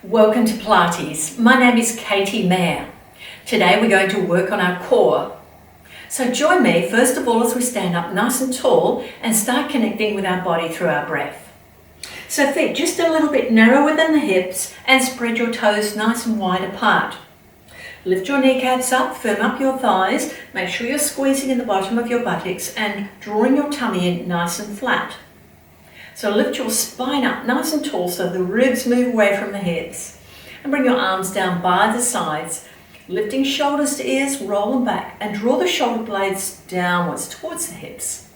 Welcome to Pilates. My name is Katie Mayer. Today we're going to work on our core. So join me first of all as we stand up nice and tall and start connecting with our body through our breath. So feet just a little bit narrower than the hips and spread your toes nice and wide apart. Lift your kneecaps up, firm up your thighs, make sure you're squeezing in the bottom of your buttocks and drawing your tummy in nice and flat. So lift your spine up nice and tall so the ribs move away from the hips. And bring your arms down by the sides, lifting shoulders to ears, roll them back and draw the shoulder blades downwards towards the hips.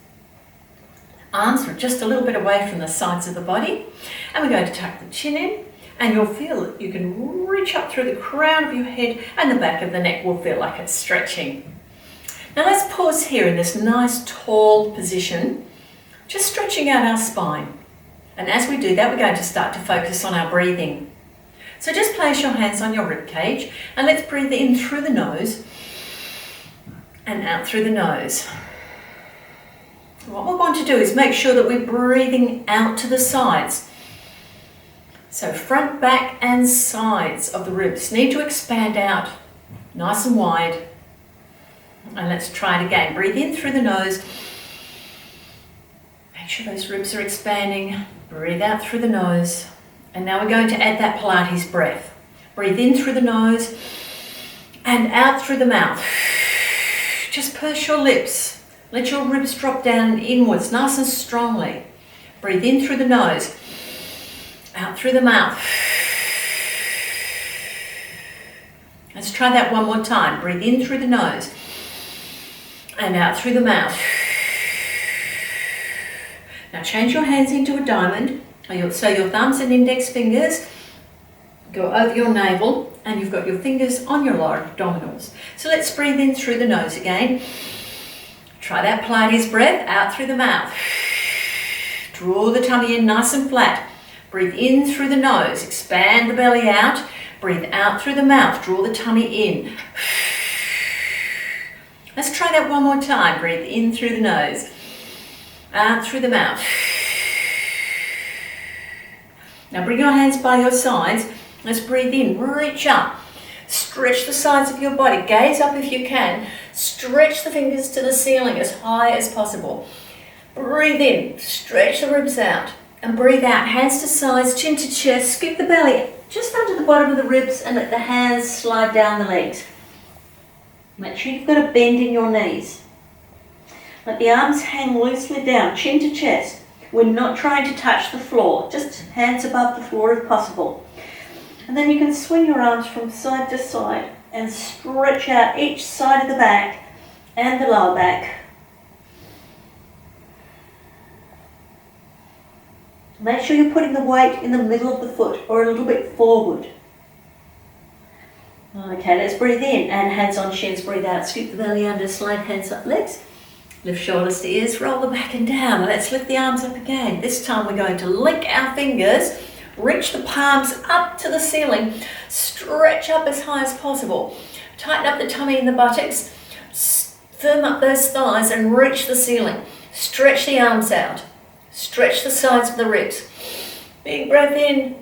Arms are just a little bit away from the sides of the body. And we're going to tuck the chin in and you'll feel that you can reach up through the crown of your head and the back of the neck will feel like it's stretching. Now let's pause here in this nice tall position. Just stretching out our spine. And as we do that, we're going to start to focus on our breathing. So just place your hands on your rib cage and let's breathe in through the nose and out through the nose. What we want to do is make sure that we're breathing out to the sides. So front, back and sides of the ribs need to expand out nice and wide. And let's try it again. Breathe in through the nose. Make sure those ribs are expanding. Breathe out through the nose. And now we're going to add that Pilates breath. Breathe in through the nose and out through the mouth. Just purse your lips. Let your ribs drop down inwards nice and strongly. Breathe in through the nose, out through the mouth. Let's try that one more time. Breathe in through the nose and out through the mouth. Now change your hands into a diamond, so your thumbs and index fingers go over your navel and you've got your fingers on your lower abdominals. So let's breathe in through the nose again. Try that Pilates breath out through the mouth. Draw the tummy in nice and flat. Breathe in through the nose, expand the belly out. Breathe out through the mouth, draw the tummy in. Let's try that one more time. Breathe in through the nose. Out through the mouth. Now bring your hands by your sides. Let's breathe in, reach up. Stretch the sides of your body. Gaze up if you can. Stretch the fingers to the ceiling as high as possible. Breathe in, stretch the ribs out. And breathe out, hands to sides, chin to chest. Scoop the belly just under the bottom of the ribs and let the hands slide down the legs. Make sure you've got a bend in your knees. Let the arms hang loosely down, chin to chest. We're not trying to touch the floor, just hands above the floor if possible. And then you can swing your arms from side to side and stretch out each side of the back and the lower back. Make sure you're putting the weight in the middle of the foot or a little bit forward. Okay, let's breathe in and hands on shins, breathe out, scoop the belly under, slide hands up legs. Lift shoulders to ears, roll them back and down. Let's lift the arms up again. This time we're going to link our fingers, reach the palms up to the ceiling, stretch up as high as possible. Tighten up the tummy and the buttocks, firm up those thighs and reach the ceiling. Stretch the arms out, stretch the sides of the ribs. Big breath in,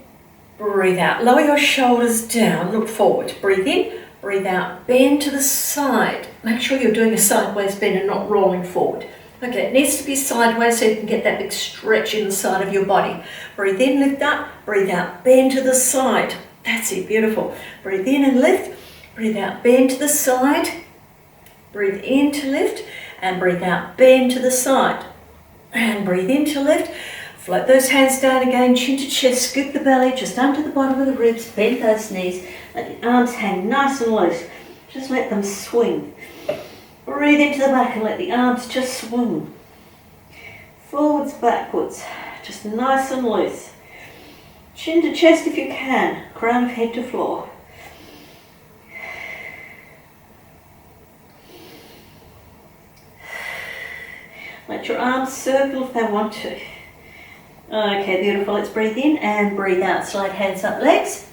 breathe out. Lower your shoulders down, look forward. Breathe in. Breathe out, bend to the side. Make sure you're doing a sideways bend and not rolling forward. Okay, it needs to be sideways so you can get that big stretch in the side of your body. Breathe in, lift up, breathe out, bend to the side. That's it, beautiful. Breathe in and lift, breathe out, bend to the side. Breathe in to lift and breathe out, bend to the side. And breathe in to lift. Float those hands down again, chin to chest, scoop the belly just under the bottom of the ribs, bend those knees, let the arms hang nice and loose. Just let them swing. Breathe into the back and let the arms just swing. Forwards, backwards, just nice and loose. Chin to chest if you can, crown of head to floor. Let your arms circle if they want to. Okay, beautiful. Let's breathe in and breathe out. Slide hands up legs.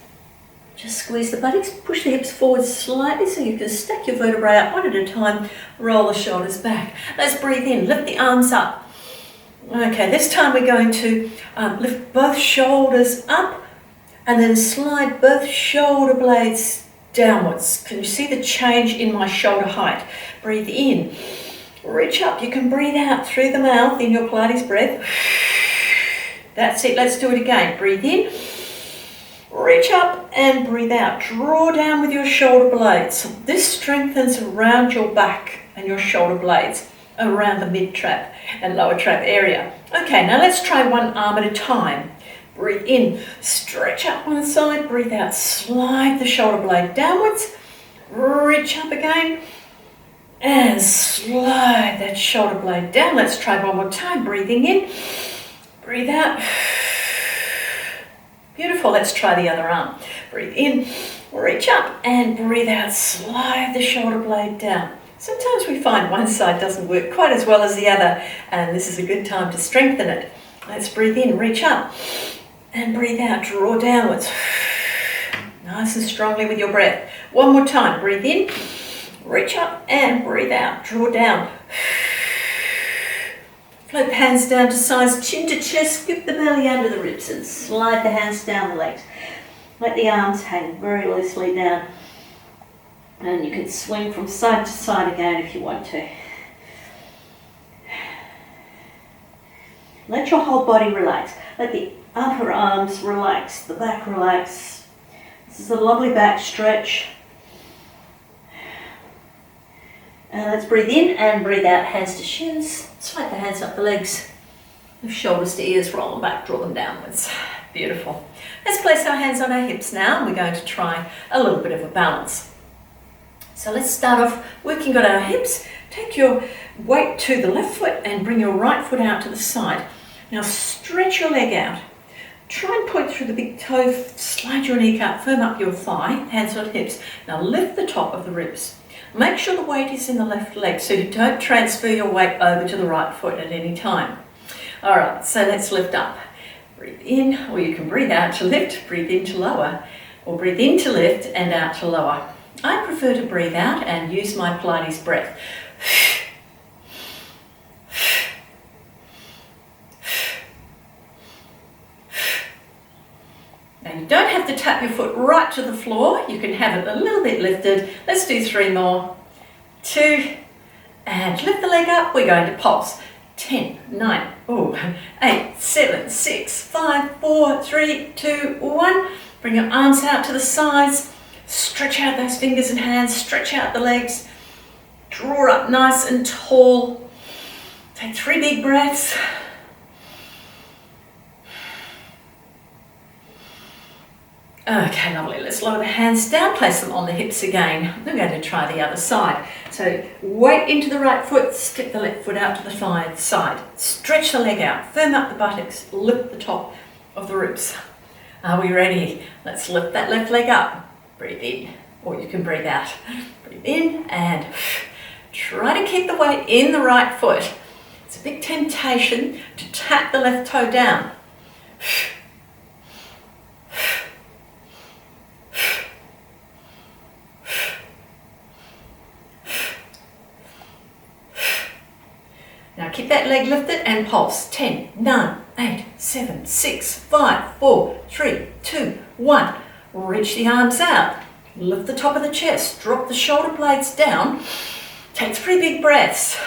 Just squeeze the buttocks, push the hips forward slightly so you can stack your vertebrae up one at a time. Roll the shoulders back. Let's breathe in, lift the arms up. Okay, this time we're going to lift both shoulders up and then slide both shoulder blades downwards. Can you see the change in my shoulder height? Breathe in, reach up. You can breathe out through the mouth in your Pilates breath. That's it, let's do it again. Breathe in, reach up and breathe out. Draw down with your shoulder blades. This strengthens around your back and your shoulder blades, around the mid trap and lower trap area. Okay, now let's try one arm at a time. Breathe in, stretch up one side, breathe out, slide the shoulder blade downwards, reach up again, and slide that shoulder blade down. Let's try one more time. Breathing in, breathe out. Beautiful, let's try the other arm. Breathe in, reach up, and breathe out, slide the shoulder blade down. Sometimes we find one side doesn't work quite as well as the other, and this is a good time to strengthen it. Let's breathe in, reach up, and breathe out, draw downwards. Nice and strongly with your breath. One more time, breathe in, reach up, and breathe out, draw down. Float the hands down to sides, chin to chest, skip the belly under the ribs and slide the hands down the legs. Let the arms hang very loosely down. And you can swing from side to side again if you want to. Let your whole body relax. Let the upper arms relax, the back relax. This is a lovely back stretch. And let's breathe in and breathe out, hands to shins. Slide the hands up the legs. Lift shoulders to ears, roll them back, draw them downwards. Beautiful. Let's place our hands on our hips now. We're going to try a little bit of a balance. So let's start off working on our hips. Take your weight to the left foot and bring your right foot out to the side. Now stretch your leg out. Try and point through the big toe, slide your kneecap, firm up your thigh, hands on hips. Now lift the top of the ribs. Make sure the weight is in the left leg so you don't transfer your weight over to the right foot at any time. All right, so let's lift up. Breathe in, or you can breathe out to lift, breathe in to lower, or breathe in to lift and out to lower. I prefer to breathe out and use my Pilates breath. Now you don't have to tap your foot right to the floor. You can have it a little bit lifted. Let's do 3 more. 2, and lift the leg up. We're going to pulse. 10, 9, 8, 7, 6, 5, 4, 3, 2, 1. Bring your arms out to the sides. Stretch out those fingers and hands. Stretch out the legs. Draw up nice and tall. Take 3 big breaths. Okay, lovely. Let's lower the hands down, place them on the hips again. We're going to try the other side. So weight into the right foot, step the left foot out to the side. Stretch the leg out, firm up the buttocks, lift the top of the ribs. Are we ready? Let's lift that left leg up. Breathe in, or you can breathe out. Breathe in and try to keep the weight in the right foot. It's a big temptation to tap the left toe down. Now keep that leg lifted and pulse. 10, 9, 8, 7, 6, 5, 4, 3, 2, 1. Reach the arms out. Lift the top of the chest. Drop the shoulder blades down. Take 3 big breaths.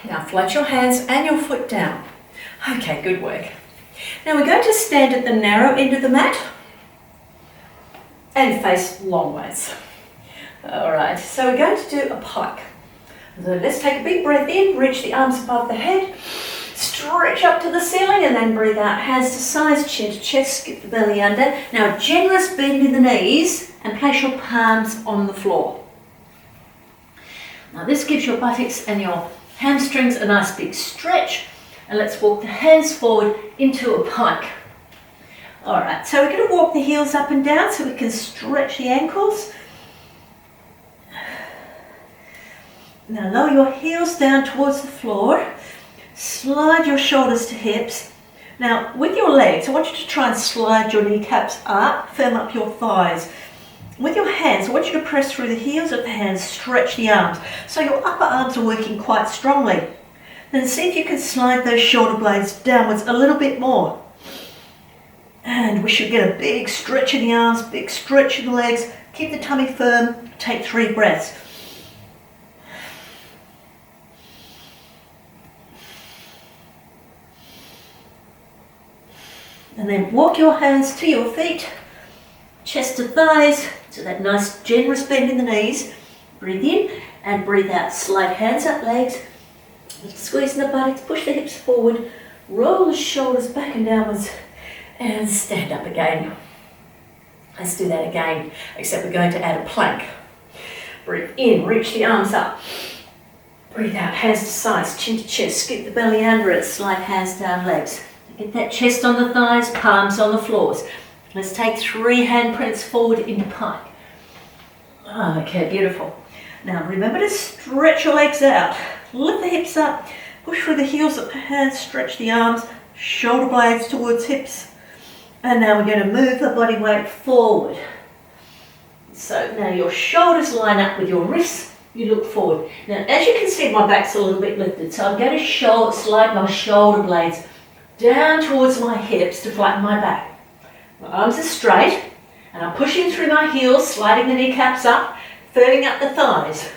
Now float your hands and your foot down. Okay, good work. Now we're going to stand at the narrow end of the mat and face long ways. All right, so we're going to do a pike. So let's take a big breath in, reach the arms above the head, stretch up to the ceiling and then breathe out, hands to sides, chin to chest, skip the belly under. Now a generous bend in the knees and place your palms on the floor. Now this gives your buttocks and your hamstrings a nice big stretch, and let's walk the hands forward into a pike. All right, so we're going to walk the heels up and down so we can stretch the ankles. Now lower your heels down towards the floor. Slide your shoulders to hips. Now with your legs, I want you to try and slide your kneecaps up, firm up your thighs. With your hands, I want you to press through the heels of the hands, stretch the arms. So your upper arms are working quite strongly. And see if you can slide those shoulder blades downwards a little bit more. And we should get a big stretch in the arms, big stretch in the legs. Keep the tummy firm. Take 3 breaths. And then walk your hands to your feet, chest to thighs, so that nice generous bend in the knees. Breathe in and breathe out. Slide hands up, legs. Squeeze in the buttocks, push the hips forward, roll the shoulders back and downwards, and stand up again. Let's do that again, except we're going to add a plank. Breathe in, reach the arms up. Breathe out, hands to sides, chin to chest, scoop the belly under it, slide hands down, legs. Get that chest on the thighs, palms on the floors. Let's take 3 handprints forward into pike. Okay, beautiful. Now remember to stretch your legs out. Lift the hips up, push through the heels of the hands, stretch the arms, shoulder blades towards hips. And now we're going to move the body weight forward. So now your shoulders line up with your wrists, you look forward. Now as you can see, my back's a little bit lifted, so I'm going to slide my shoulder blades down towards my hips to flatten my back. My arms are straight, and I'm pushing through my heels, sliding the kneecaps up, firming up the thighs.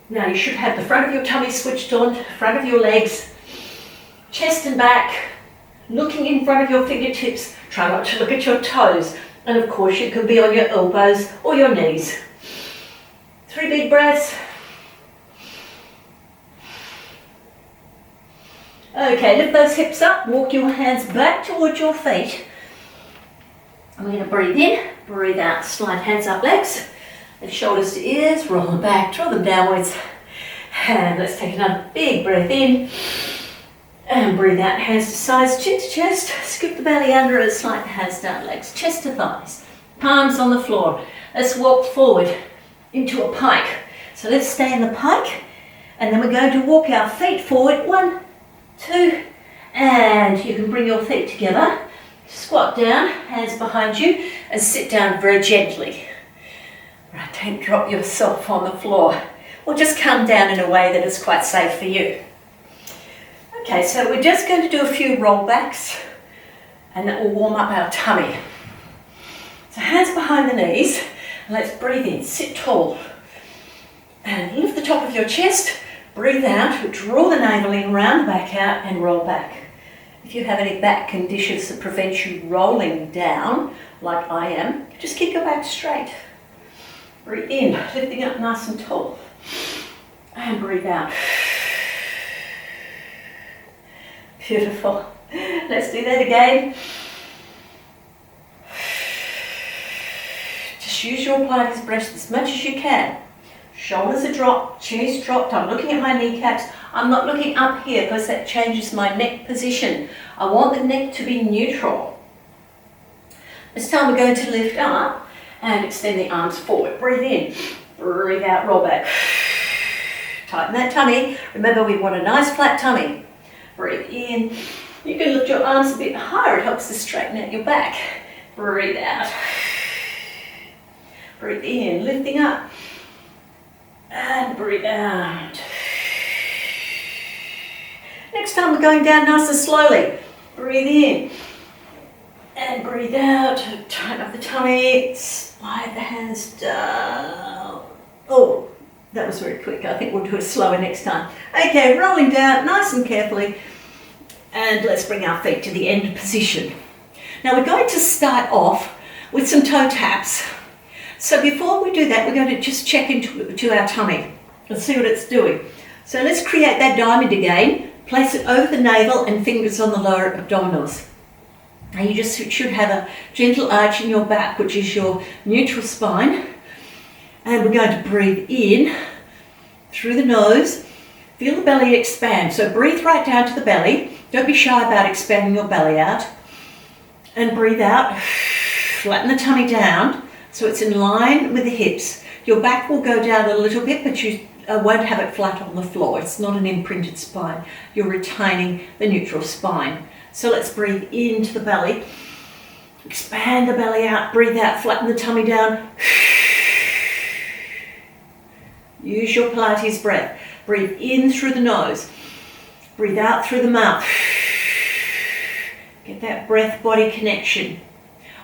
Now you should have the front of your tummy switched on, front of your legs, chest and back, looking in front of your fingertips. Try not to look at your toes. And of course you can be on your elbows or your knees. 3 big breaths. Okay, lift those hips up, walk your hands back towards your feet. I'm going to breathe in, breathe out, slide hands up, legs. Lift shoulders to ears, roll them back, draw them downwards. And let's take another big breath in. And breathe out, hands to sides, chin to chest. Scoop the belly under it, slide the hands down, legs, chest to thighs. Palms on the floor. Let's walk forward into a pike. So let's stay in the pike. And then we're going to walk our feet forward. 1, 2, and you can bring your feet together. Squat down, hands behind you, and sit down very gently. Right, don't drop yourself on the floor, or just come down in a way that is quite safe for you. Okay, so we're just going to do a few rollbacks, and that will warm up our tummy. So hands behind the knees, and let's breathe in, sit tall, and lift the top of your chest, breathe out, draw the navel in, round the back out, and roll back. If you have any back conditions that prevent you rolling down, like I am, just keep your back straight. Breathe in, lifting up nice and tall. And breathe out. Beautiful. Let's do that again. Just use your Pilates breath as much as you can. Shoulders are dropped, chin is dropped. I'm looking at my kneecaps. I'm not looking up here because that changes my neck position. I want the neck to be neutral. This time we're going to lift up and extend the arms forward. Breathe in, breathe out, roll back. Tighten that tummy. Remember, we want a nice flat tummy. Breathe in. You can lift your arms a bit higher. It helps to straighten out your back. Breathe out. Breathe in, lifting up. And breathe out. Next time we're going down nice and slowly. Breathe in. And breathe out. Tighten up the tummy. Slide the hands down. Oh, that was very quick. I think we'll do it slower next time. Okay, rolling down nice and carefully. And let's bring our feet to the end position. Now we're going to start off with some toe taps. So before we do that, we're going to just check into our tummy and see what it's doing. So let's create that diamond again. Place it over the navel and fingers on the lower abdominals. Now you just should have a gentle arch in your back, which is your neutral spine. And we're going to breathe in through the nose. Feel the belly expand. So breathe right down to the belly. Don't be shy about expanding your belly out. And breathe out. Flatten the tummy down so it's in line with the hips. Your back will go down a little bit, but you won't have it flat on the floor. It's not an imprinted spine. You're retaining the neutral spine. So let's breathe into the belly. Expand the belly out. Breathe out. Flatten the tummy down. Use your Pilates breath. Breathe in through the nose. Breathe out through the mouth. Get that breath-body connection.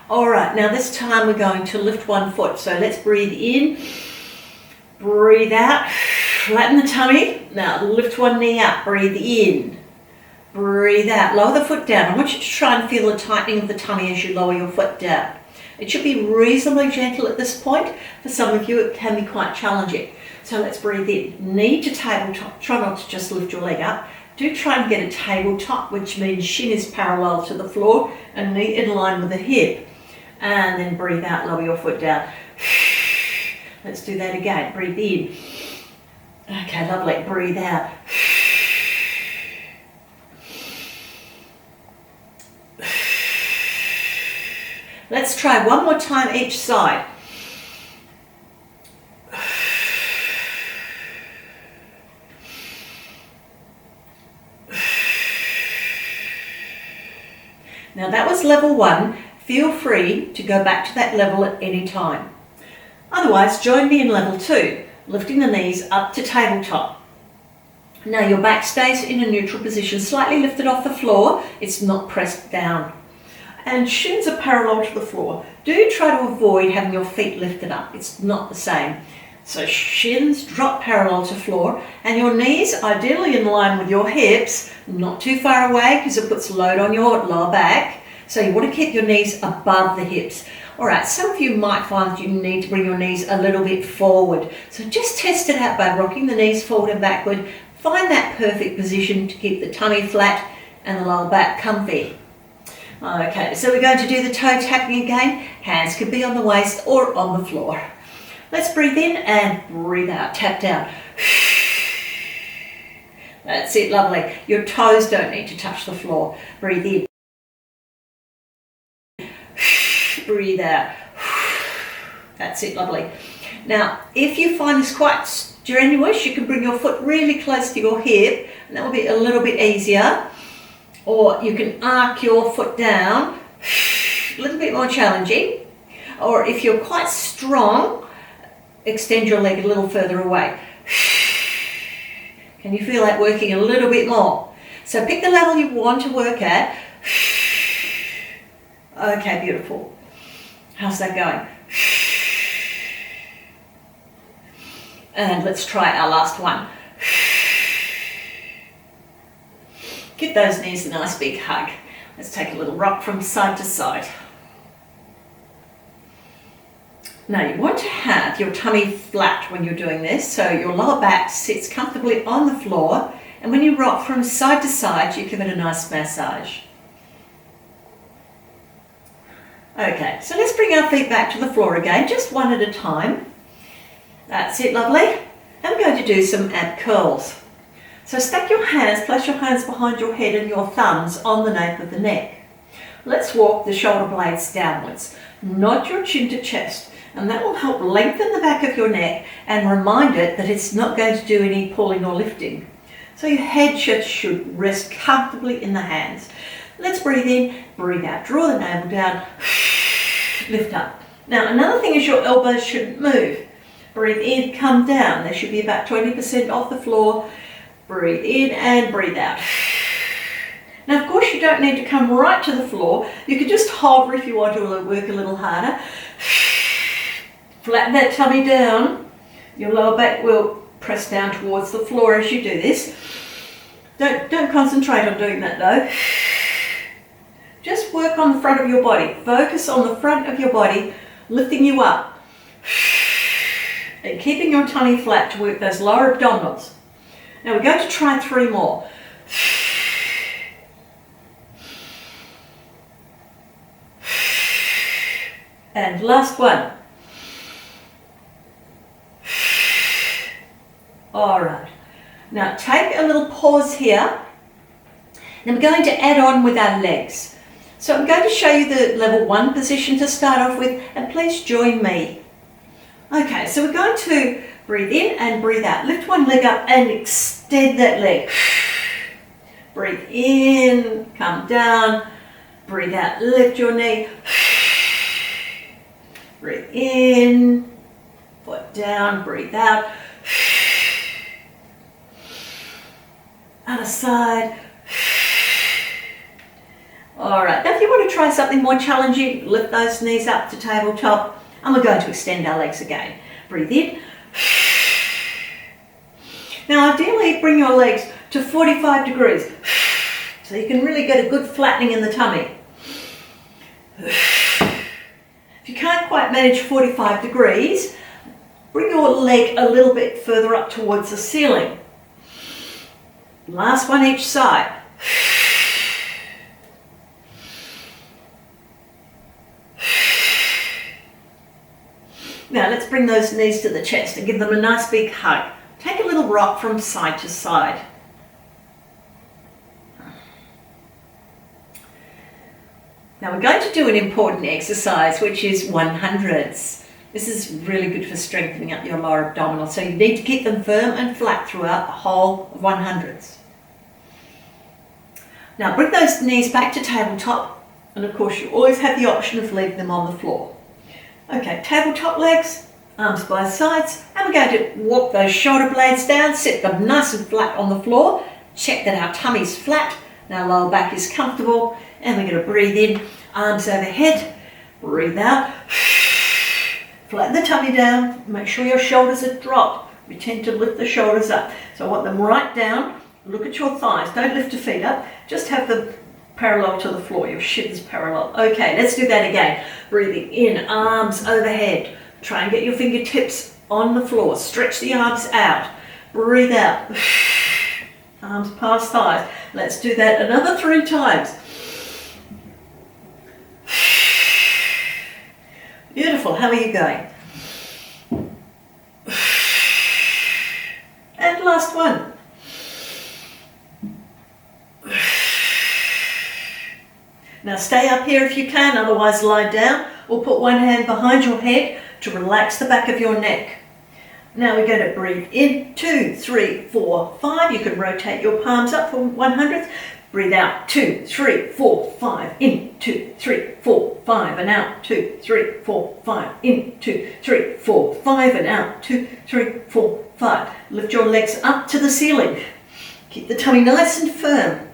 All right, now this time we're going to lift one foot. So let's breathe in, breathe out, flatten the tummy. Now lift one knee up, breathe in, breathe out, lower the foot down. I want you to try and feel the tightening of the tummy as you lower your foot down. It should be reasonably gentle at this point. For some of you, it can be quite challenging. So let's breathe in, knee to tabletop. Try not to just lift your leg up. Do try and get a tabletop, which means shin is parallel to the floor and knee in line with the hip. And then breathe out, lower your foot down. Let's do that again. Breathe in. Okay, lovely. Breathe out. Let's try one more time each side. Now that was level 1. Feel free to go back to that level at any time. Otherwise, join me in level 2, lifting the knees up to tabletop. Now your back stays in a neutral position, slightly lifted off the floor. It's not pressed down. And shins are parallel to the floor. Do try to avoid having your feet lifted up. It's not the same. So shins drop parallel to floor and your knees ideally in line with your hips, not too far away because it puts load on your lower back. So you want to keep your knees above the hips. All right, some of you might find that you need to bring your knees a little bit forward. So just test it out by rocking the knees forward and backward. Find that perfect position to keep the tummy flat and the lower back comfy. Okay, so we're going to do the toe tapping again. Hands could be on the waist or on the floor. Let's breathe in and breathe out. Tap down. That's it, lovely. Your toes don't need to touch the floor. Breathe in. Breathe out. That's it, lovely. Now, if you find this quite strenuous, you can bring your foot really close to your hip, and that will be a little bit easier. Or you can arc your foot down, a little bit more challenging. Or if you're quite strong, extend your leg a little further away. Can you feel that working a little bit more? So pick the level you want to work at. Okay, beautiful. How's that going? And let's try our last one. Give those knees a nice big hug. Let's take a little rock from side to side. Now you want to have your tummy flat when you're doing this, so your lower back sits comfortably on the floor, and when you rock from side to side, you give it a nice massage. Okay, so let's bring our feet back to the floor again, just one at a time. That's it, lovely. And we're going to do some ab curls. So stack your hands, place your hands behind your head and your thumbs on the nape of the neck. Let's walk the shoulder blades downwards. Nod your chin to chest, and that will help lengthen the back of your neck and remind it that it's not going to do any pulling or lifting. So your head should rest comfortably in the hands. Let's breathe in, breathe out, draw the navel down, lift up. Now another thing is your elbows shouldn't move. Breathe in, come down. They should be about 20% off the floor. Breathe in and breathe out. Now of course you don't need to come right to the floor. You can just hover if you want to work a little harder. Flatten that tummy down. Your lower back will press down towards the floor as you do this. Don't concentrate on doing that though. Just work on the front of your body. Focus on the front of your body, lifting you up. And keeping your tummy flat to work those lower abdominals. Now we're going to try 3 more. And last one. All right. Now take a little pause here. Then we're going to add on with our legs. So I'm going to show you the level 1 position to start off with, and please join me. Okay, so we're going to breathe in and breathe out. Lift one leg up and extend that leg. Breathe in, come down, breathe out, lift your knee. Breathe in, foot down, breathe out. other side. All right, now if you want to try something more challenging, lift those knees up to tabletop, and we're going to extend our legs again. Breathe in. Now ideally bring your legs to 45 degrees so you can really get a good flattening in the tummy. If you can't quite manage 45 degrees, bring your leg a little bit further up towards the ceiling. Last one each side. Now let's bring those knees to the chest and give them a nice big hug. Take a little rock from side to side. Now we're going to do an important exercise, which is 100s. This is really good for strengthening up your lower abdominal, so you need to keep them firm and flat throughout the whole of 100s. Now bring those knees back to tabletop, and of course you always have the option of leaving them on the floor. Okay, tabletop legs, arms by sides, and we're going to walk those shoulder blades down, sit them nice and flat on the floor, check that our tummy's flat, and our lower back is comfortable, and we're going to breathe in, arms overhead, breathe out, flatten the tummy down, make sure your shoulders are dropped. We tend to lift the shoulders up, so I want them right down, look at your thighs, don't lift your feet up, just have them parallel to the floor, your shins parallel. Okay, let's do that again. Breathing in, arms overhead. Try and get your fingertips on the floor. Stretch the arms out. Breathe out. Arms past thighs. Let's do that another 3 times. Beautiful. How are you going? And last one. Now stay up here if you can, otherwise lie down or put one hand behind your head to relax the back of your neck. Now we're going to breathe in, 2, 3, 4, 5. You can rotate your palms up for 100th. Breathe out, 2, 3, 4, 5. In, 2, 3, 4, 5. And out, 2, 3, 4, 5. In, 2, 3, 4, 5. And out, 2, 3, 4, 5. Lift your legs up to the ceiling. Keep the tummy nice and firm.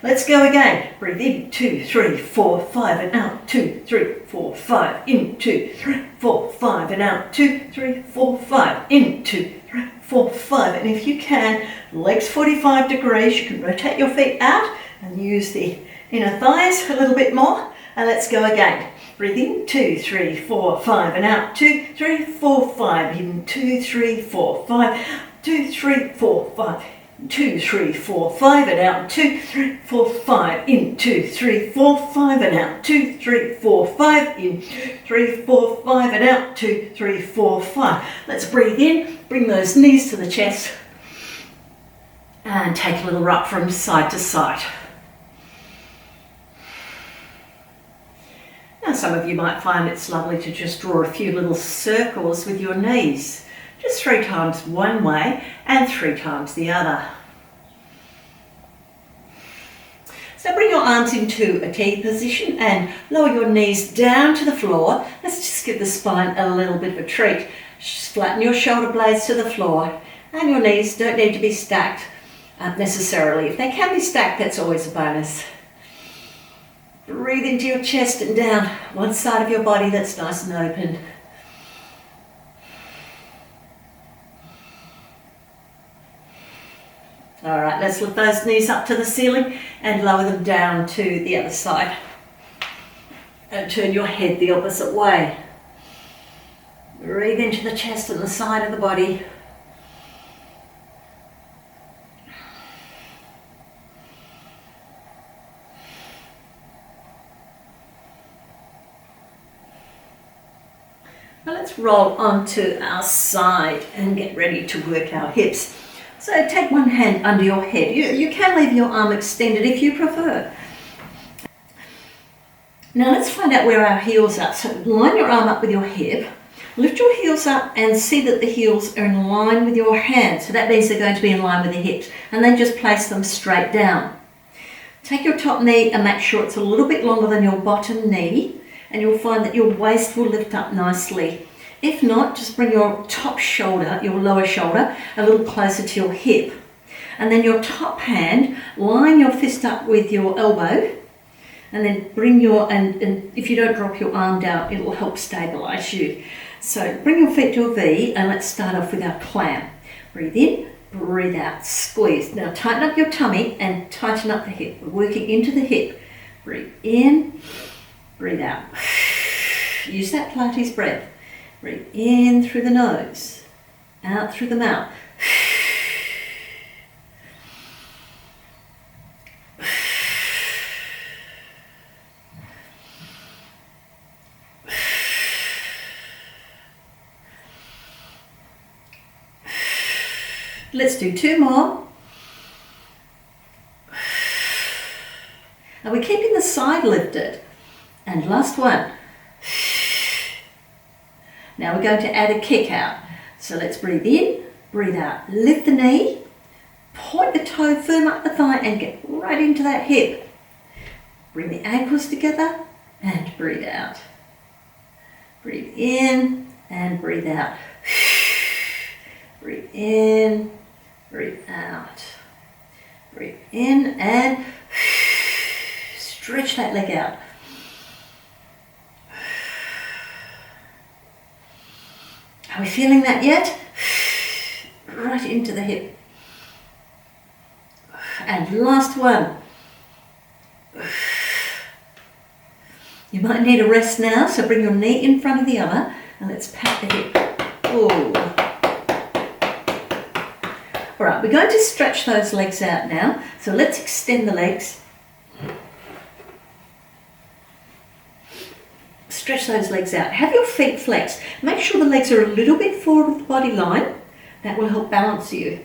Let's go again. Breathe in, 2, 3, 4, 5, and out, 2, 3, 4, 5, in, 2, 3, 4, 5, and out, 2, 3, 4, 5, in, 2, 3, 4, 5. And if you can, legs 45 degrees, you can rotate your feet out and use the inner thighs a little bit more. And let's go again. Breathe in, 2, 3, 4, 5, and out, 2, 3, 4, 5, in, 2, 3, 4, 5, 2, 3, 4, 5. 2, 3, 4, 5 and out, 2, 3, 4, 5, in, 2, 3, 4, 5 and out, 2, 3, 4, 5, in, 3, 4, 5 and out, 2, 3, 4, 5. Let's breathe in, bring those knees to the chest and take a little rock from side to side. Now some of you might find it's lovely to just draw a few little circles with your knees. Just 3 times one way and 3 times the other. So bring your arms into a T position and lower your knees down to the floor. Let's just give the spine a little bit of a treat. Just flatten your shoulder blades to the floor, and your knees don't need to be stacked necessarily. If they can be stacked, that's always a bonus. Breathe into your chest and down one side of your body that's nice and open. All right, let's lift those knees up to the ceiling and lower them down to the other side. And turn your head the opposite way. Breathe into the chest and the side of the body. Now let's roll onto our side and get ready to work our hips. So take one hand under your head. You can leave your arm extended if you prefer. Now let's find out where our heels are. So line your arm up with your hip, lift your heels up and see that the heels are in line with your hands. So that means they're going to be in line with the hips. And then just place them straight down. Take your top knee and make sure it's a little bit longer than your bottom knee, and you'll find that your waist will lift up nicely. If not, just bring your top shoulder, your lower shoulder, a little closer to your hip. And then your top hand, line your fist up with your elbow, and then bring your, and if you don't drop your arm down, it will help stabilize you. So bring your feet to a V, and let's start off with our clam. Breathe in, breathe out, squeeze. Now tighten up your tummy and tighten up the hip. We're working into the hip. Breathe in, breathe out. Use that Pilates breath. Breathe in through the nose, out through the mouth. Let's do 2 more. And we're keeping the side lifted. And last one. Now we're going to add a kick out. So let's breathe in, breathe out. Lift the knee, point the toe, firm up the thigh and get right into that hip. Bring the ankles together and breathe out. Breathe in and breathe out. Breathe in, breathe out. Breathe in and stretch that leg out. Are we feeling that yet? Right into the hip. And last one. You might need a rest now, so bring your knee in front of the other and let's pat the hip. Oh. All right, we're going to stretch those legs out now. So let's extend the legs. Stretch those legs out. Have your feet flexed. Make sure the legs are a little bit forward of the body line. That will help balance you.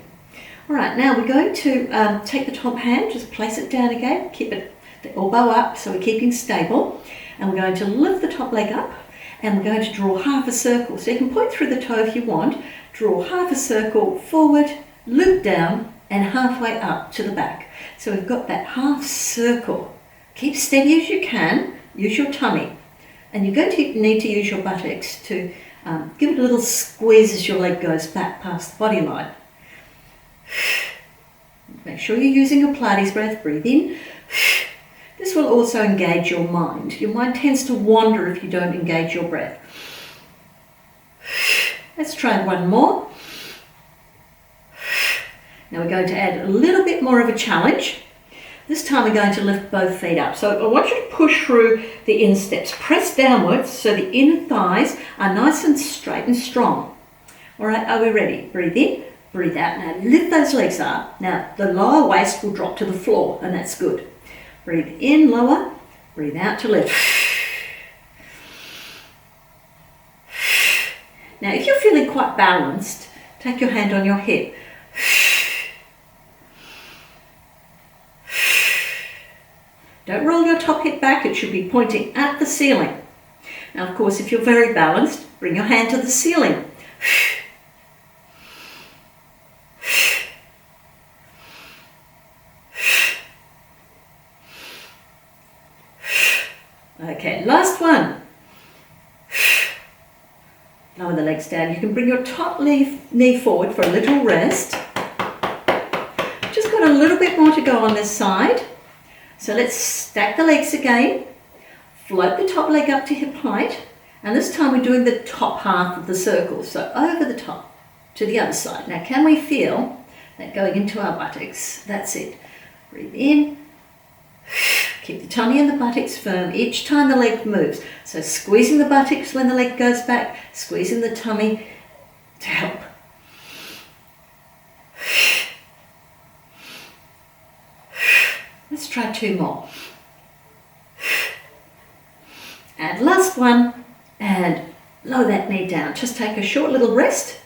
All right, now we're going to take the top hand, just place it down again, keep it the elbow up so we're keeping stable. And we're going to lift the top leg up and we're going to draw half a circle. So you can point through the toe if you want. Draw half a circle forward, loop down and halfway up to the back. So we've got that half circle. Keep steady as you can. Use your tummy. And you're going to need to use your buttocks to give it a little squeeze as your leg goes back past the body line. Make sure you're using your Pilates breath. Breathe in. This will also engage your mind. Your mind tends to wander if you don't engage your breath. Let's try one more. Now we're going to add a little bit more of a challenge. This time we're going to lift both feet up. So I want you to push through the insteps. Press downwards so the inner thighs are nice and straight and strong. All right, are we ready? Breathe in, breathe out. Now lift those legs up. Now the lower waist will drop to the floor and that's good. Breathe in, lower. Breathe out to lift. Now if you're feeling quite balanced, take your hand on your hip. Don't roll your top hip back, it should be pointing at the ceiling. Now of course if you're very balanced, bring your hand to the ceiling. Okay, last one. Lower the legs down. You can bring your top knee forward for a little rest. Just got a little bit more to go on this side. So let's stack the legs again, float the top leg up to hip height, and this time we're doing the top half of the circle, so over the top to the other side. Now can we feel that going into our buttocks? That's it. Breathe in, keep the tummy and the buttocks firm each time the leg moves. So squeezing the buttocks when the leg goes back, squeezing the tummy to help. Let's try 2 more. And last one, and lower that knee down. Just take a short little rest,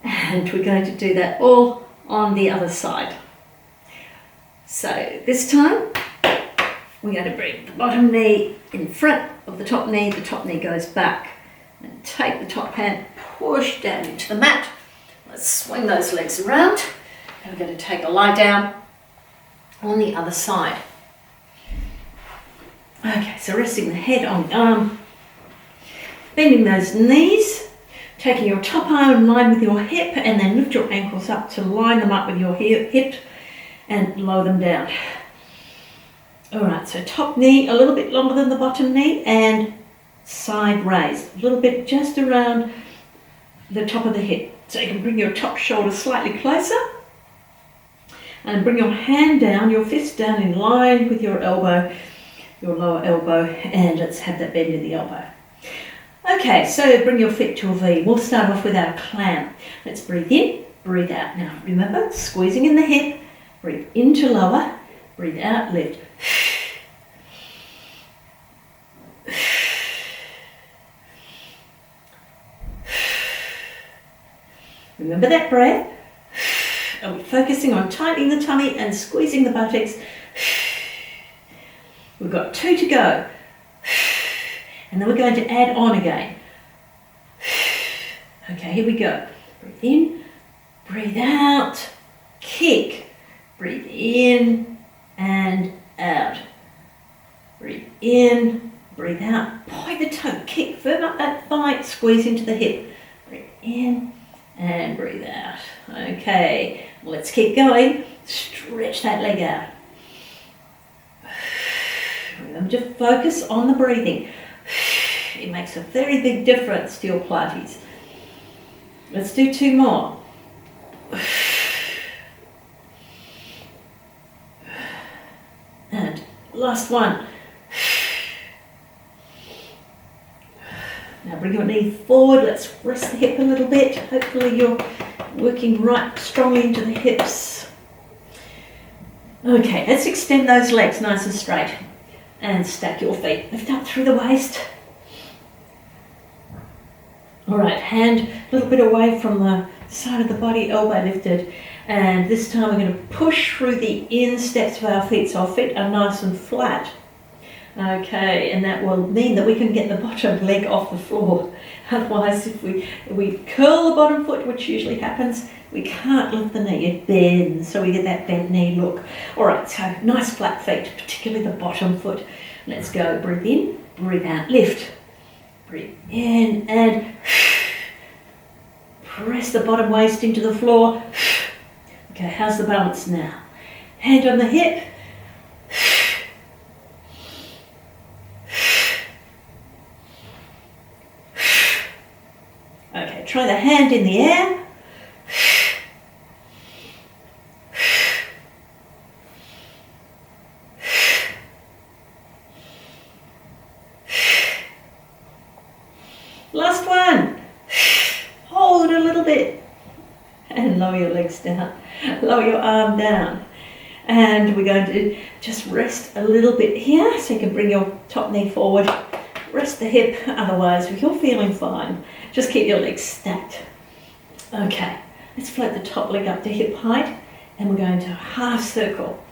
and we're going to do that all on the other side. So this time, we're going to bring the bottom knee in front of the top knee goes back, and take the top hand, push down into the mat. Let's swing those legs around, and we're going to take a lie down on the other side. Okay, so resting the head on the arm, bending those knees, Taking your top arm in line with your hip and then lift your ankles up to line them up with your hip and lower them down. All right, so top knee a little bit longer than the bottom knee and side raise, a little bit just around the top of the hip. So you can bring your top shoulder slightly closer and bring your hand down, your fist down in line with your elbow, your lower elbow, and let's have that bend in the elbow. Okay, so bring your feet to a V. We'll start off with our clam. Let's breathe in, breathe out. Now remember, squeezing in the hip, breathe into lower, breathe out, lift. Remember that breath. And we're focusing on tightening the tummy and squeezing the buttocks. We've got 2 to go. And then we're going to add on again. Okay, here we go. Breathe in, breathe out, kick. Breathe in and out. Breathe in, breathe out. Point the toe, kick, firm up that thigh, squeeze into the hip. Breathe in and breathe out. Okay, let's keep going. Stretch that leg out. Remember to focus on the breathing. It makes a very big difference to your Pilates. Let's do 2 more. And last one. Now bring your knee forward. Let's rest the hip a little bit. Hopefully you're working right strongly into the hips. Okay, let's extend those legs nice and straight. And stack your feet. Lift up through the waist. All right, hand a little bit away from the side of the body, elbow lifted. And this time we're going to push through the insteps of our feet so our feet are nice and flat. Okay, and that will mean that we can get the bottom leg off the floor. Otherwise, if we curl the bottom foot, which usually happens, we can't lift the knee. It bends, so we get that bent knee look. All right, so nice flat feet, particularly the bottom foot. Let's go. Breathe in, breathe out, lift. Breathe in and press the bottom waist into the floor. Okay, how's the balance now? Hand on the hip. Okay, try the hand in the air. Last one. Hold a little bit and lower your legs down. Lower your arm down. And we're going to just rest a little bit here so you can bring your top knee forward. Rest the hip, otherwise if you're feeling fine, just keep your legs stacked. Okay, let's float the top leg up to hip height and we're going to half circle.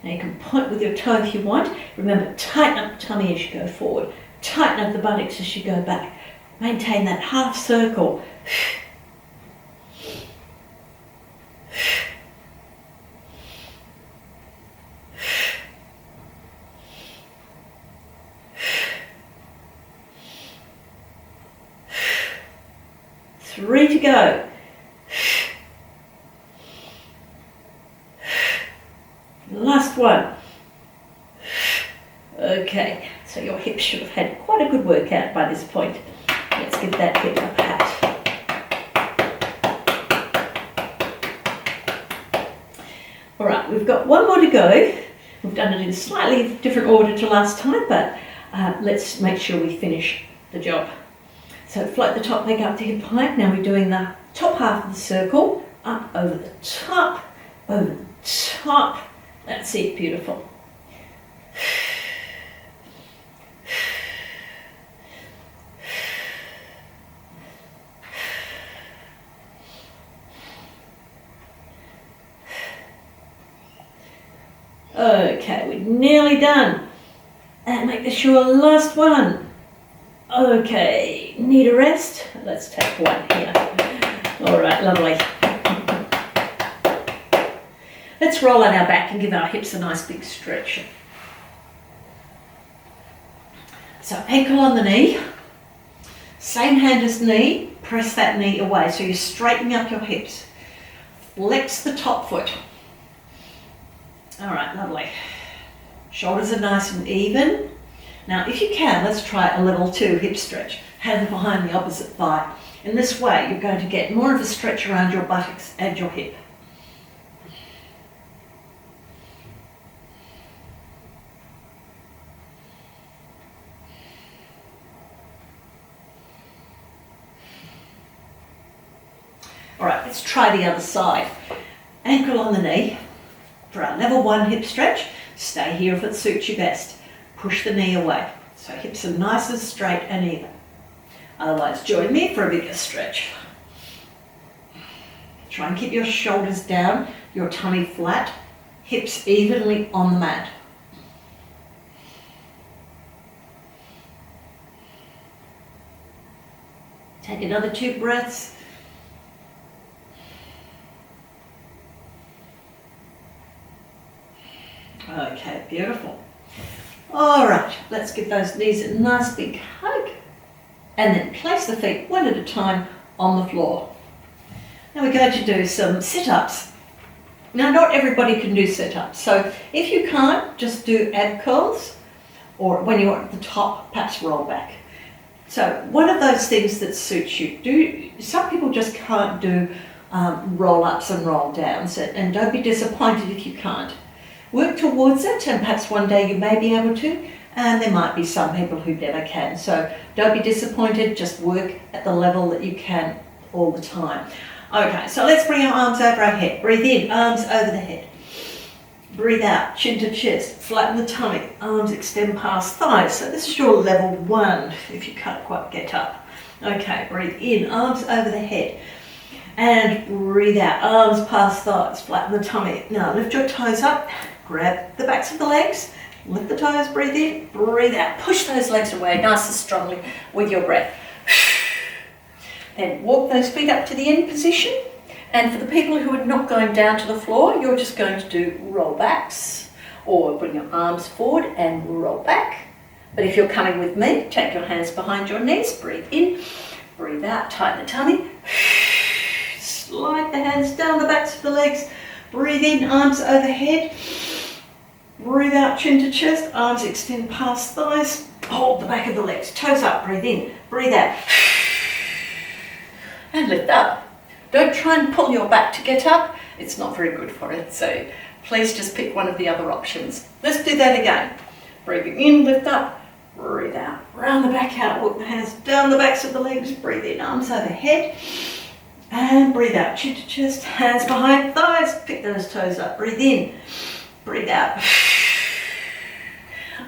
Now you can point with your toe if you want. Remember, tighten up the tummy as you go forward. Tighten up the buttocks as you go back. Maintain that half circle. Three to go. Last one. Okay, so your hips should have had quite a good workout by this point. Let's give that hip a pat. All right, we've got one more to go. We've done it in a slightly different order to last time, but let's make sure we finish the job. So float the top leg up to hip height. Now we're doing the top half of the circle, up over the top, over the top. That's it, beautiful. Okay, we're nearly done. And make this your last one. Okay, need a rest? Let's take one here. All right, lovely. Let's roll on our back and give our hips a nice big stretch. So ankle on the knee. Same hand as knee, press that knee away. So you're straightening up your hips. Flex the top foot. All right, lovely. Shoulders are nice and even. Now, if you can, let's try a level 2 hip stretch. Hands behind the opposite thigh. In this way, you're going to get more of a stretch around your buttocks and your hip. All right, let's try the other side. Ankle on the knee for our level 1 hip stretch. Stay here if it suits you best. Push the knee away. So hips are nice and straight and even. Otherwise, join me for a bigger stretch. Try and keep your shoulders down, your tummy flat, hips evenly on the mat. Take another 2 breaths. Okay, beautiful. All right, let's give those knees a nice big hug and then place the feet one at a time on the floor. Now we're going to do some sit-ups. Now not everybody can do sit-ups, so if you can't, just do ab curls, or when you're at the top, perhaps roll back. So one of those things that suits you. Some people just can't do roll-ups and roll-downs, and don't be disappointed if you can't. Work towards it, and perhaps one day you may be able to, and there might be some people who never can. So don't be disappointed, just work at the level that you can all the time. Okay, so let's bring our arms over our head. Breathe in, arms over the head. Breathe out, chin to chest, flatten the tummy, arms extend past thighs. So this is your level 1 if you can't quite get up. Okay, breathe in, arms over the head. And breathe out, arms past thighs, flatten the tummy. Now lift your toes up. Grab the backs of the legs, lift the toes, breathe in, breathe out. Push those legs away nice and strongly with your breath. Then walk those feet up to the end position. And for the people who are not going down to the floor, you're just going to do roll backs or bring your arms forward and roll back. But if you're coming with me, take your hands behind your knees, breathe in, breathe out, tighten the tummy. Slide the hands down the backs of the legs, breathe in, arms overhead. Breathe out, chin to chest, arms extend past thighs, hold the back of the legs, toes up, breathe in, breathe out, and lift up. Don't try and pull your back to get up, it's not very good for it, so please just pick one of the other options. Let's do that again. Breathing in, lift up, breathe out, round the back out, walk the hands down the backs of the legs, breathe in, arms overhead, and breathe out, chin to chest, hands behind thighs, pick those toes up, breathe in, breathe out.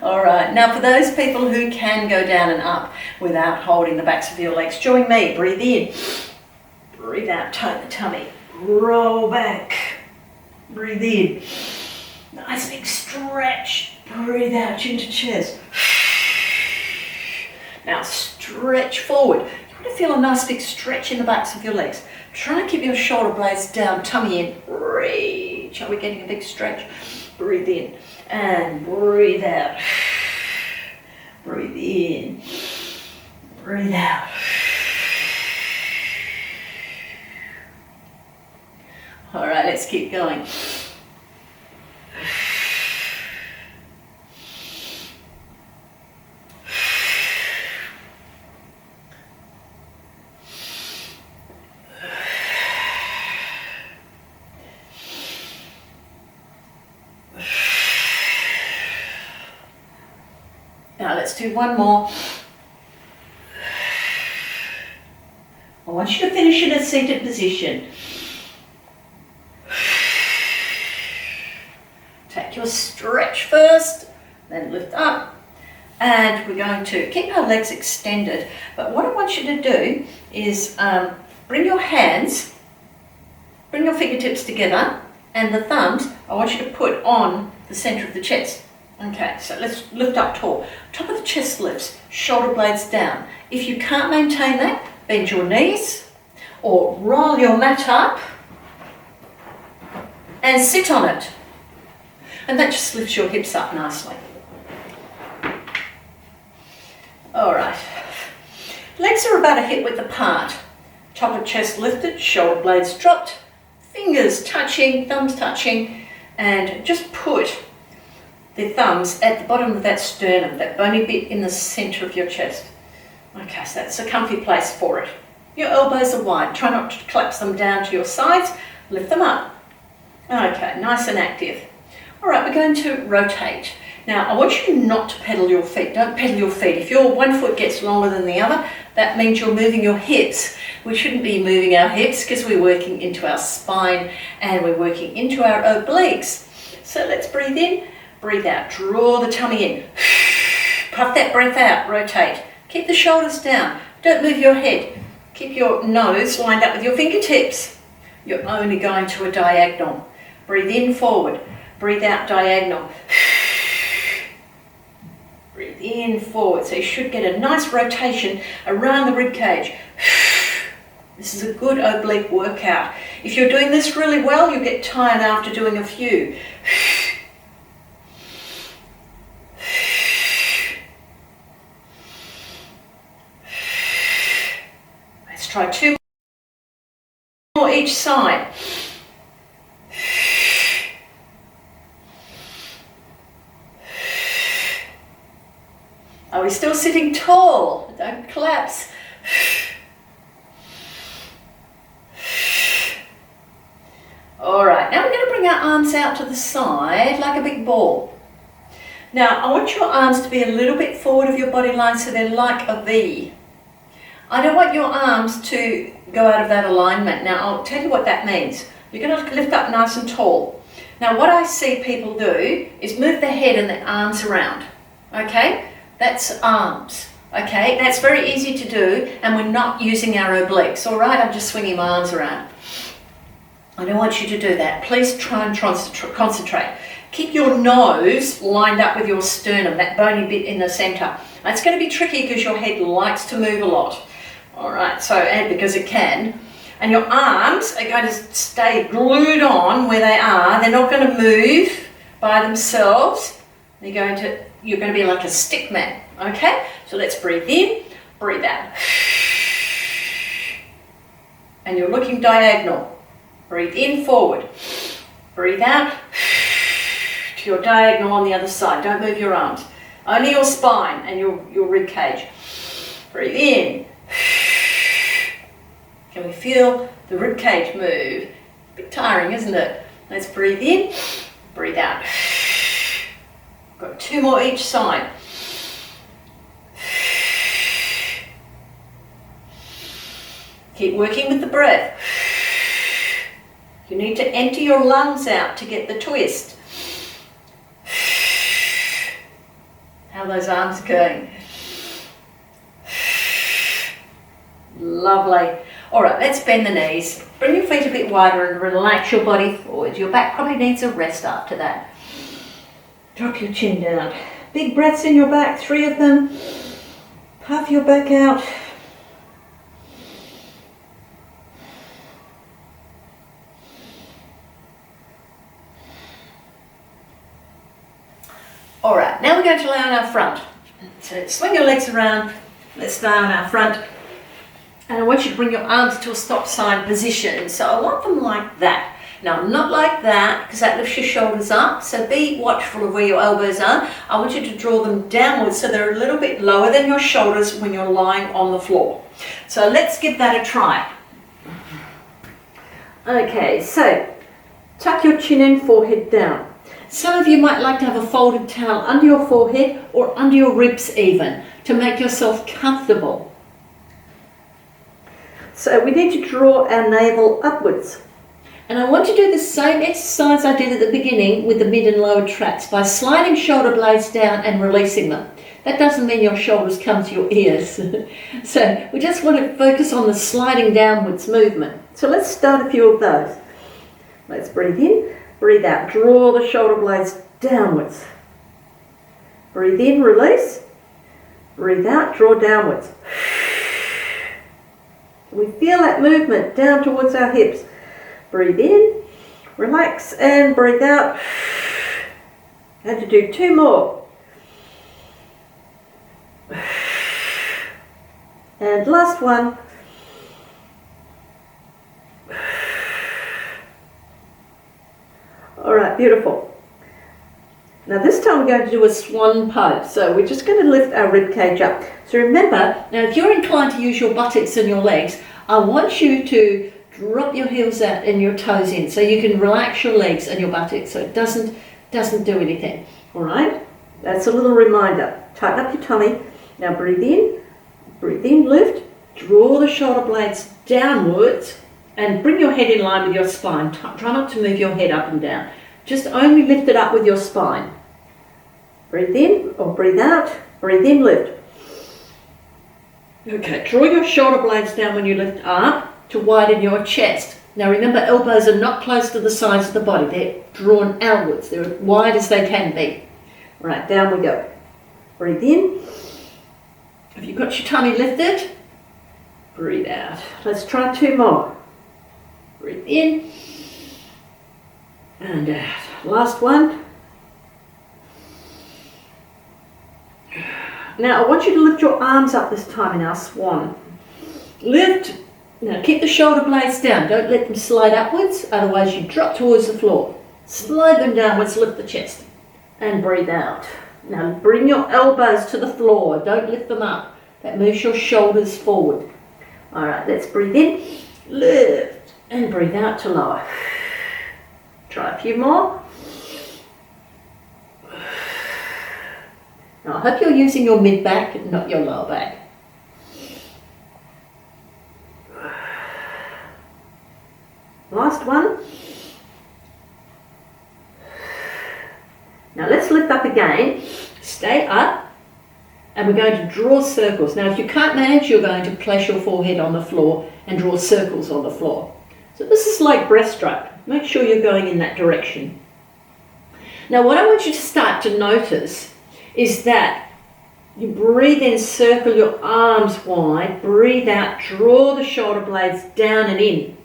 All right, now for those people who can go down and up without holding the backs of your legs, join me. Breathe in, breathe out, tighten the tummy, roll back, breathe in. Nice big stretch, breathe out, chin to chest. Now stretch forward. You want to feel a nice big stretch in the backs of your legs. Try and keep your shoulder blades down, tummy in, reach. Are we getting a big stretch? Breathe in and breathe out. Breathe in, breathe out. All right, let's keep going. Now let's do one more. I want you to finish in a seated position. Take your stretch first, then lift up. And we're going to keep our legs extended. But what I want you to do is bring your hands, bring your fingertips together, and the thumbs, I want you to put on the center of the chest. Okay, so let's lift up tall. Top of the chest lifts, shoulder blades down. If you can't maintain that, bend your knees or roll your mat up and sit on it. And that just lifts your hips up nicely. All right. Legs are about a hip width apart. Top of chest lifted, shoulder blades dropped, fingers touching, thumbs touching, and just put the thumbs at the bottom of that sternum, that bony bit in the centre of your chest. Okay, so that's a comfy place for it. Your elbows are wide. Try not to collapse them down to your sides. Lift them up. Okay, nice and active. All right, we're going to rotate. Now, I want you not to pedal your feet. Don't pedal your feet. If your one foot gets longer than the other, that means you're moving your hips. We shouldn't be moving our hips because we're working into our spine and we're working into our obliques. So let's breathe in, breathe out. Draw the tummy in. Puff that breath out, rotate. Keep the shoulders down. Don't move your head. Keep your nose lined up with your fingertips. You're only going to a diagonal. Breathe in, forward. Breathe out, diagonal. Breathe in, forward. So you should get a nice rotation around the rib cage. This is a good oblique workout. If you're doing this really well, you'll get tired after doing a few. Let's try 2 more each side. Are we still sitting tall? Don't collapse. All right, now we're going to bring our arms out to the side like a big ball. Now, I want your arms to be a little bit forward of your body line so they're like a V. I don't want your arms to go out of that alignment. Now, I'll tell you what that means. You're going to lift up nice and tall. Now, what I see people do is move their head and their arms around, okay? That's arms, okay? That's very easy to do, and we're not using our obliques, all right? I'm just swinging my arms around. I don't want you to do that. Please try and concentrate. Keep your nose lined up with your sternum, that bony bit in the centre. It's going to be tricky because your head likes to move a lot, all right? So, and because it can. And your arms are going to stay glued on where they are. They're not going to move by themselves. You're going to be like a stick man, okay? So let's breathe in, breathe out. And you're looking diagonal. Breathe in, forward. Breathe out to your diagonal on the other side. Don't move your arms. Only your spine and your rib cage. Breathe in. Can we feel the rib cage move? A bit tiring, isn't it? Let's breathe in, breathe out. Got 2 more each side. Keep working with the breath. You need to empty your lungs out to get the twist. How are those arms going? Lovely. All right, let's bend the knees. Bring your feet a bit wider and relax your body forward. Your back probably needs a rest after that. Drop your chin down. Big breaths in your back, 3 of them. Puff your back out. All right, now we're going to lay on our front. So swing your legs around. Let's lay on our front. And I want you to bring your arms to a stop sign position. So I want them like that. Now, not like that, because that lifts your shoulders up. So be watchful of where your elbows are. I want you to draw them downwards so they're a little bit lower than your shoulders when you're lying on the floor. So let's give that a try. Okay, so tuck your chin in, forehead down. Some of you might like to have a folded towel under your forehead or under your ribs even to make yourself comfortable. So we need to draw our navel upwards. And I want to do the same exercise I did at the beginning with the mid and lower tracts by sliding shoulder blades down and releasing them. That doesn't mean your shoulders come to your ears. So we just want to focus on the sliding downwards movement. So let's start a few of those. Let's breathe in, breathe out. Draw the shoulder blades downwards. Breathe in, release. Breathe out, draw downwards. We feel that movement down towards our hips. Breathe in, relax, and breathe out. And to do 2 more. And And last one. All right, beautiful. Now this time we're going to do a swan pose. So we're just going to lift our rib cage up. So remember, now if you're inclined to use your buttocks and your legs, I want you to drop your heels out and your toes in so you can relax your legs and your buttocks so it doesn't do anything. All right, that's a little reminder. Tighten up your tummy. Now breathe in, lift, draw the shoulder blades downwards and bring your head in line with your spine. Try not to move your head up and down. Just only lift it up with your spine. Breathe in or breathe out. Breathe in, lift. Okay, draw your shoulder blades down when you lift up to widen your chest. Now remember, elbows are not close to the sides of the body. They're drawn outwards. They're as wide as they can be. All right, down we go. Breathe in. Have you got your tummy lifted? Breathe out. Let's try 2 more. Breathe in. And out. Last one. Now I want you to lift your arms up this time in our swan. Lift. Now keep the shoulder blades down. Don't let them slide upwards, otherwise you drop towards the floor. Slide them downwards, lift the chest. And breathe out. Now bring your elbows to the floor. Don't lift them up. That moves your shoulders forward. All right, let's breathe in. Lift. And breathe out to lower. Try a few more. Now I hope you're using your mid-back and not your lower back. Last one. Now let's lift up again. Stay up. And we're going to draw circles. Now if you can't manage, you're going to place your forehead on the floor and draw circles on the floor. So this is like breaststroke. Make sure you're going in that direction. Now what I want you to start to notice is that you breathe in, circle your arms wide, breathe out, draw the shoulder blades down and in.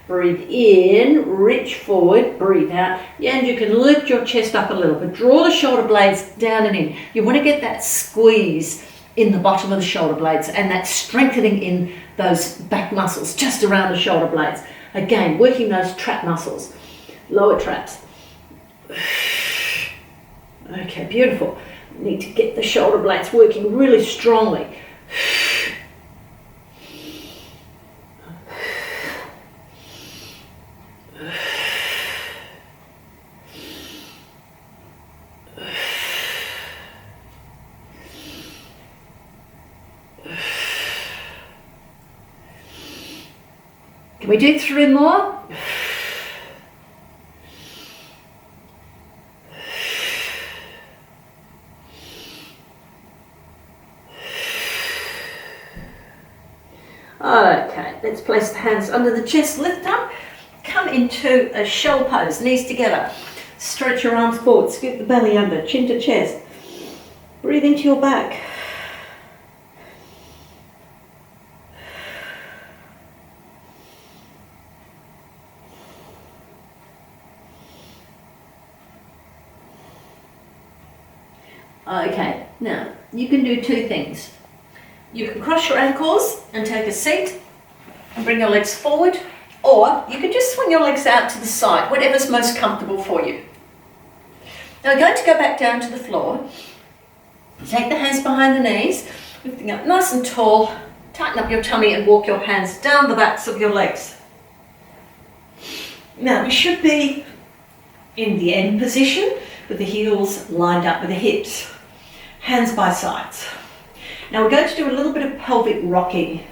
Breathe in, reach forward, breathe out. Yeah, and you can lift your chest up a little, but draw the shoulder blades down and in. You want to get that squeeze in the bottom of the shoulder blades and that strengthening in those back muscles just around the shoulder blades. Again, working those trap muscles, lower traps. Okay, beautiful. You need to get the shoulder blades working really strongly. Can we do 3 more? Okay, let's place the hands under the chest, lift up, come into a shell pose, knees together. Stretch your arms forward, scoop the belly under, chin to chest. Breathe into your back. Okay, now you can do 2 things. You can cross your ankles and take a seat and bring your legs forward, or you can just swing your legs out to the side, whatever's most comfortable for you. Now we're going to go back down to the floor. Take the hands behind the knees, lifting up nice and tall, tighten up your tummy and walk your hands down the backs of your legs. Now we should be in the end position with the heels lined up with the hips. Hands by sides. Now we're going to do a little bit of pelvic rocking.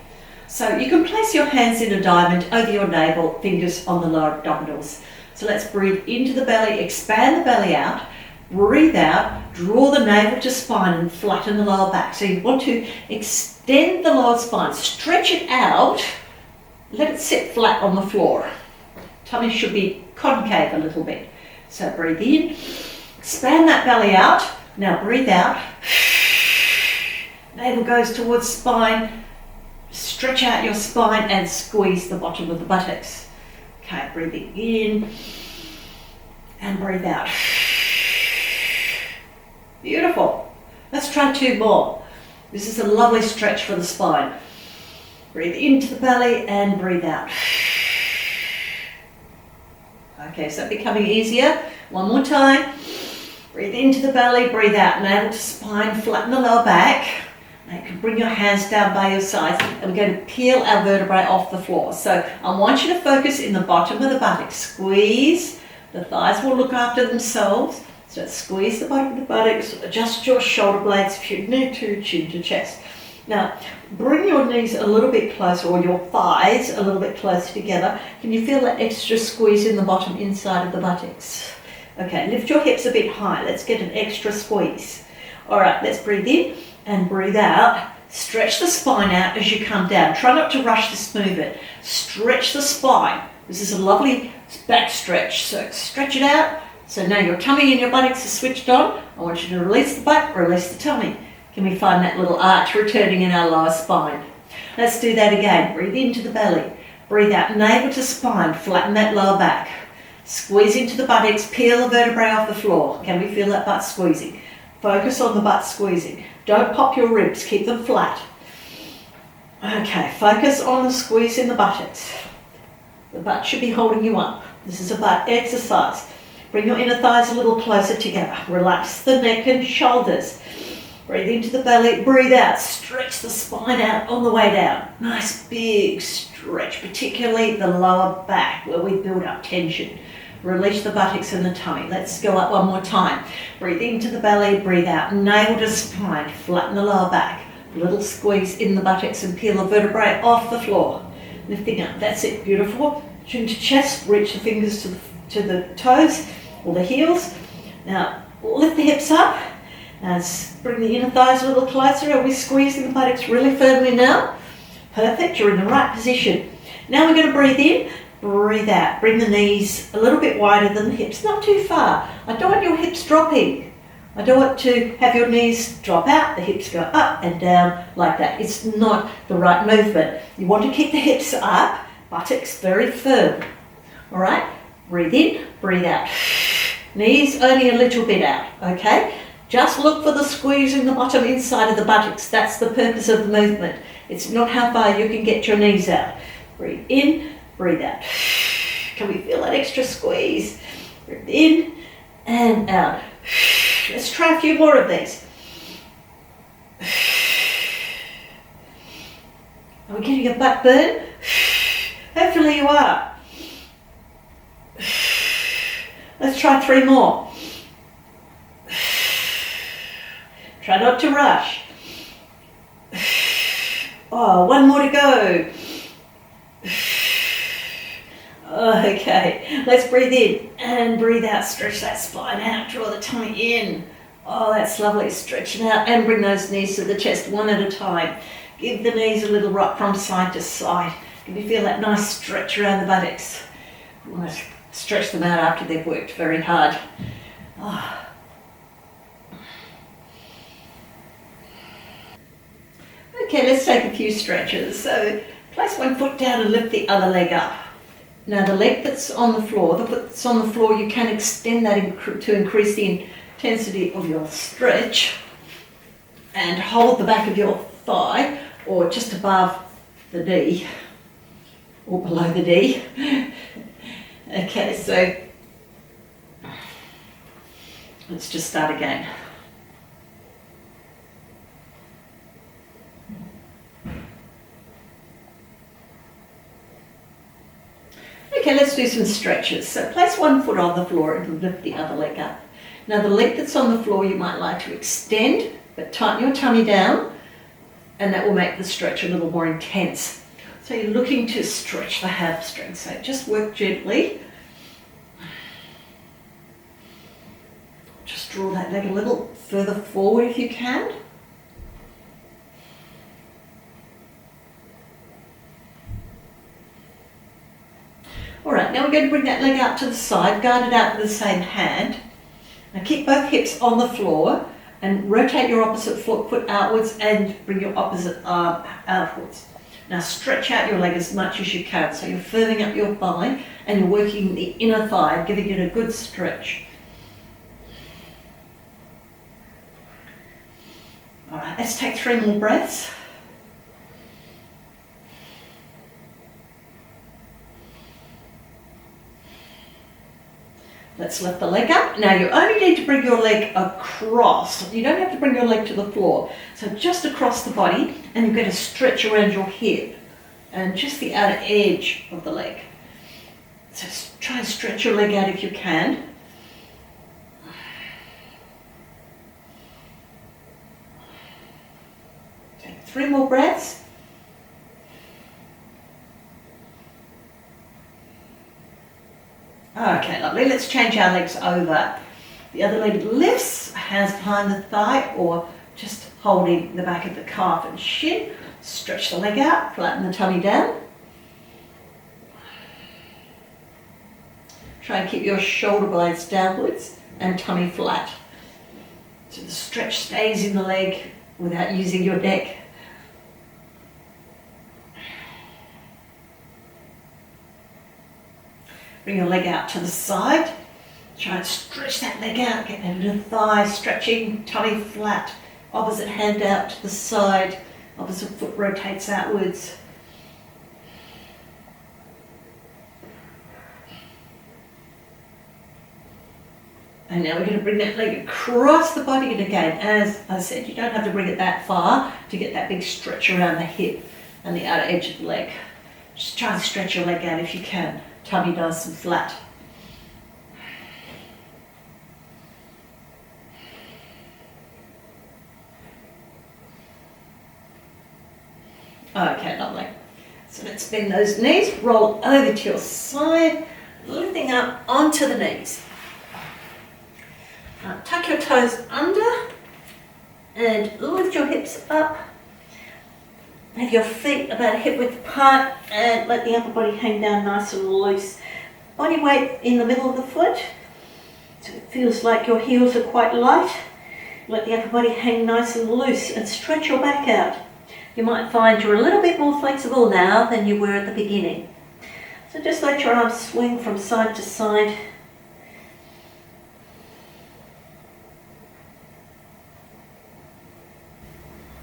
So you can place your hands in a diamond over your navel, fingers on the lower abdominals. So let's breathe into the belly, expand the belly out, breathe out, draw the navel to spine and flatten the lower back. So you want to extend the lower spine, stretch it out, let it sit flat on the floor. Tummy should be concave a little bit. So breathe in, expand that belly out. Now breathe out. Navel goes towards spine. Stretch out your spine and squeeze the bottom of the buttocks. Okay, breathing in and breathe out. Beautiful. Let's try 2 more. This is a lovely stretch for the spine. Breathe into the belly and breathe out. Okay, so becoming easier. One more time. Breathe into the belly, breathe out. Navel to spine, flatten the lower back. Now you can bring your hands down by your sides and we're going to peel our vertebrae off the floor. So I want you to focus in the bottom of the buttocks. Squeeze. The thighs will look after themselves. So squeeze the bottom of the buttocks. Adjust your shoulder blades if you need to, chin to chest. Now, bring your knees a little bit closer, or your thighs a little bit closer together. Can you feel that extra squeeze in the bottom inside of the buttocks? Okay, lift your hips a bit high. Let's get an extra squeeze. All right, let's breathe in and breathe out. Stretch the spine out as you come down. Try not to rush this movement. Stretch the spine. This is a lovely back stretch. So stretch it out. So now your tummy and your buttocks are switched on. I want you to release the butt, release the tummy. Can we find that little arch returning in our lower spine? Let's do that again. Breathe into the belly. Breathe out, navel to spine. Flatten that lower back. Squeeze into the buttocks. Peel the vertebrae off the floor. Can we feel that butt squeezing? Focus on the butt squeezing. Don't pop your ribs. Keep them flat. Okay, focus on the squeeze in the buttocks. The butt should be holding you up. This is a butt exercise. Bring your inner thighs a little closer together. Relax the neck and shoulders. Breathe into the belly, breathe out, stretch the spine out on the way down. Nice big stretch, particularly the lower back where we build up tension. Release the buttocks and the tummy. Let's go up one more time. Breathe into the belly, breathe out, navel to spine, flatten the lower back. A little squeeze in the buttocks and peel the vertebrae off the floor. Lifting up, that's it, beautiful. Chin to chest, reach the fingers to the toes or the heels. Now lift the hips up. Bring the inner thighs a little closer. Are we squeezing the buttocks really firmly now? Perfect, you're in the right position. Now we're going to breathe in, breathe out. Bring the knees a little bit wider than the hips, not too far. I don't want your hips dropping. I don't want to have your knees drop out, the hips go up and down like that. It's not the right movement. You want to keep the hips up, buttocks very firm. All right, breathe in, breathe out. Knees only a little bit out, okay? Just look for the squeeze in the bottom inside of the buttocks. That's the purpose of the movement. It's not how far you can get your knees out. Breathe in, breathe out. Can we feel that extra squeeze? Breathe in and out. Let's try a few more of these. Are we getting a butt burn? Hopefully you are. Let's try 3 more. Try not to rush. Oh, 1 more to go. Okay, let's breathe in and breathe out. Stretch that spine out, draw the tummy in. Oh, that's lovely. Stretch it out and bring those knees to the chest one at a time. Give the knees a little rock from side to side. Can you feel that nice stretch around the buttocks? Almost stretch them out after they've worked very hard. Oh. Okay, let's take a few stretches. So place one foot down and lift the other leg up. Now the leg that's on the floor, the foot that's on the floor, you can extend that to increase the intensity of your stretch and hold the back of your thigh or just above the knee or below the knee. Okay, so let's just start again. Okay, let's do some stretches. So place one foot on the floor and lift the other leg up. Now the leg that's on the floor you might like to extend, but tighten your tummy down, and that will make the stretch a little more intense. So you're looking to stretch the hamstrings. So just work gently. Just draw that leg a little further forward if you can. All right, now we're going to bring that leg out to the side, guard it out with the same hand. Now keep both hips on the floor and rotate your opposite foot outwards and bring your opposite arm outwards. Now stretch out your leg as much as you can, so you're firming up your thigh and you're working the inner thigh, giving it a good stretch. All right, let's take 3 more breaths. Let's lift the leg up. Now you only need to bring your leg across. You don't have to bring your leg to the floor. So just across the body, and you're going to stretch around your hip and just the outer edge of the leg. So try and stretch your leg out if you can. Take 3 more breaths. Okay, lovely. Let's change our legs over. The other leg lifts, hands behind the thigh or just holding the back of the calf and shin. Stretch the leg out, flatten the tummy down. Try and keep your shoulder blades downwards and tummy flat. So the stretch stays in the leg without using your neck. Bring your leg out to the side. Try and stretch that leg out, get that little thigh stretching, tummy flat. Opposite hand out to the side, opposite foot rotates outwards. And now we're going to bring that leg across the body, and again, as I said, you don't have to bring it that far to get that big stretch around the hip and the outer edge of the leg. Just try and stretch your leg out if you can. Tummy nice and flat. Okay, lovely. So let's bend those knees, roll over to your side, lifting up onto the knees. Tuck your toes under and lift your hips up. Have your feet about hip width apart and let the upper body hang down nice and loose. Body weight in the middle of the foot, so it feels like your heels are quite light. Let the upper body hang nice and loose and stretch your back out. You might find you're a little bit more flexible now than you were at the beginning. So just let your arms swing from side to side.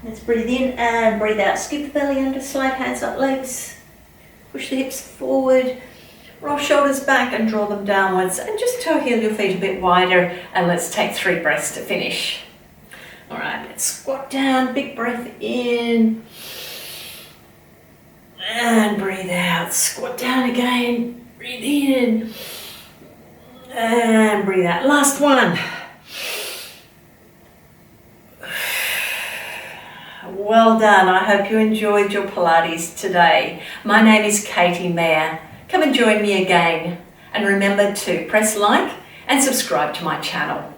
Let's breathe in and breathe out. Scoop the belly under, slide hands up legs. Push the hips forward. Roll shoulders back and draw them downwards. And just toe heel your feet a bit wider. And let's take 3 breaths to finish. All right, let's squat down. Big breath in. And breathe out. Squat down again. Breathe in. And breathe out. Last one. Well done. I hope you enjoyed your Pilates today. My name is Katie Mayer. Come and join me again. And remember to press like and subscribe to my channel.